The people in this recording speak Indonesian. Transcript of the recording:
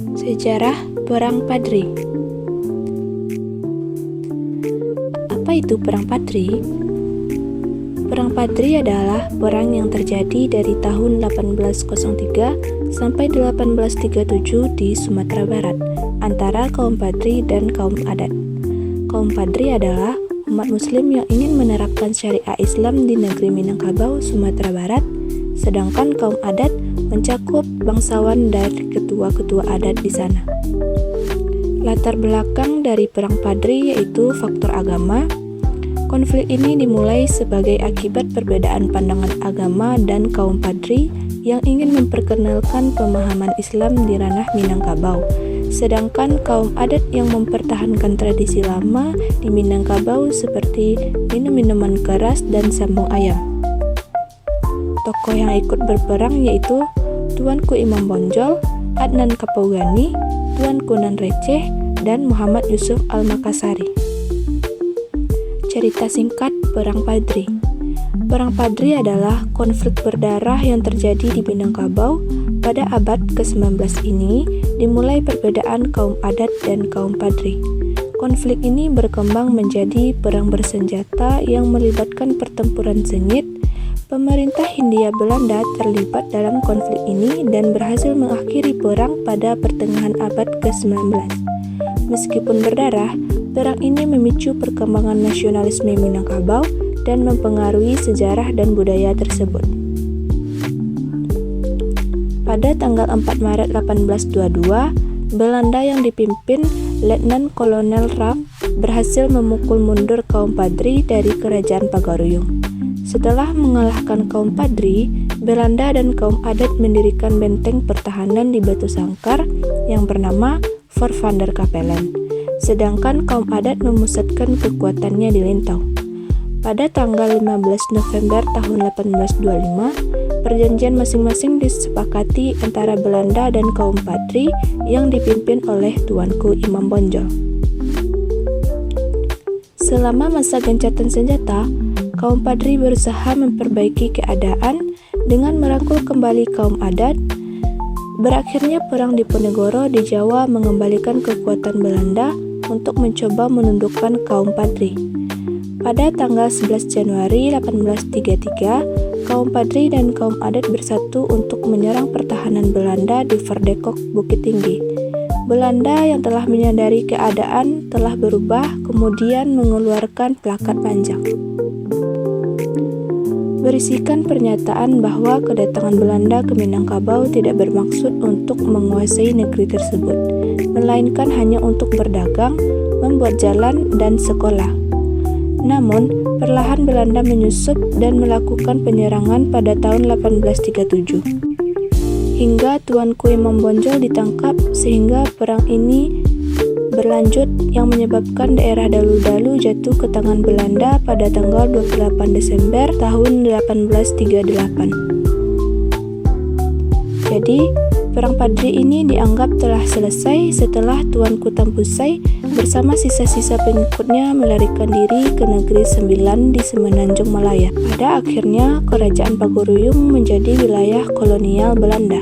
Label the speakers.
Speaker 1: Sejarah Perang Padri. Apa itu Perang Padri? Perang Padri adalah perang yang terjadi dari tahun 1803 sampai 1837 di Sumatera Barat antara kaum Padri dan kaum adat. Kaum Padri adalah umat muslim yang ingin menerapkan syariat Islam di negeri Minangkabau, Sumatera Barat, sedangkan kaum adat mencakup bangsawan dari ketua-ketua adat di sana. Latar belakang dari Perang Padri yaitu faktor agama. Konflik ini dimulai sebagai akibat perbedaan pandangan agama dan kaum Padri yang ingin memperkenalkan pemahaman Islam di ranah Minangkabau, sedangkan kaum adat yang mempertahankan tradisi lama di Minangkabau seperti minum minuman keras dan sambung ayam. Tokoh yang ikut berperang yaitu Tuanku Imam Bonjol, Adnan Kapougani, Tuanku Nan Receh, dan Muhammad Yusuf Al-Makassari. Cerita singkat Perang Padri. Perang Padri adalah konflik berdarah yang terjadi di Minangkabau pada abad ke-19 ini, dimulai perbedaan kaum adat dan kaum Padri. Konflik ini berkembang menjadi perang bersenjata yang melibatkan pertempuran sengit. Pemerintah Hindia Belanda terlibat dalam konflik ini dan berhasil mengakhiri perang pada pertengahan abad ke-19. Meskipun berdarah, perang ini memicu perkembangan nasionalisme Minangkabau dan mempengaruhi sejarah dan budaya tersebut. Pada tanggal 4 Maret 1822, Belanda yang dipimpin Letnan Kolonel Raff berhasil memukul mundur kaum Padri dari kerajaan Pagaruyung. Setelah mengalahkan kaum Padri, Belanda dan kaum adat mendirikan benteng pertahanan di Batu Sangkar yang bernama Fort van der Capellen, sedangkan kaum adat memusatkan kekuatannya di Lintau. Pada tanggal 15 November tahun 1825, perjanjian masing-masing disepakati antara Belanda dan kaum Padri yang dipimpin oleh Tuanku Imam Bonjol. Selama masa gencatan senjata, kaum Padri berusaha memperbaiki keadaan dengan merangkul kembali kaum adat. Berakhirnya perang Diponegoro di Jawa mengembalikan kekuatan Belanda untuk mencoba menundukkan kaum Padri. Pada tanggal 11 Januari 1833, kaum Padri dan kaum adat bersatu untuk menyerang pertahanan Belanda di Verdekok Bukit Tinggi. Belanda yang telah menyadari keadaan telah berubah, kemudian mengeluarkan plakat panjang berisikan pernyataan bahwa kedatangan Belanda ke Minangkabau tidak bermaksud untuk menguasai negeri tersebut, melainkan hanya untuk berdagang, membuat jalan, dan sekolah. Namun, perlahan Belanda menyusup dan melakukan penyerangan pada tahun 1837. Hingga Tuanku Imam Bonjol ditangkap sehingga perang ini berlanjut yang menyebabkan daerah Dalu-Dalu jatuh ke tangan Belanda pada tanggal 28 Desember tahun 1838. Jadi, Perang Padri ini dianggap telah selesai setelah Tuanku Tampusai bersama sisa-sisa pengikutnya melarikan diri ke Negeri Sembilan di Semenanjung Malaya. Pada akhirnya, Kerajaan Pagaruyung menjadi wilayah kolonial Belanda.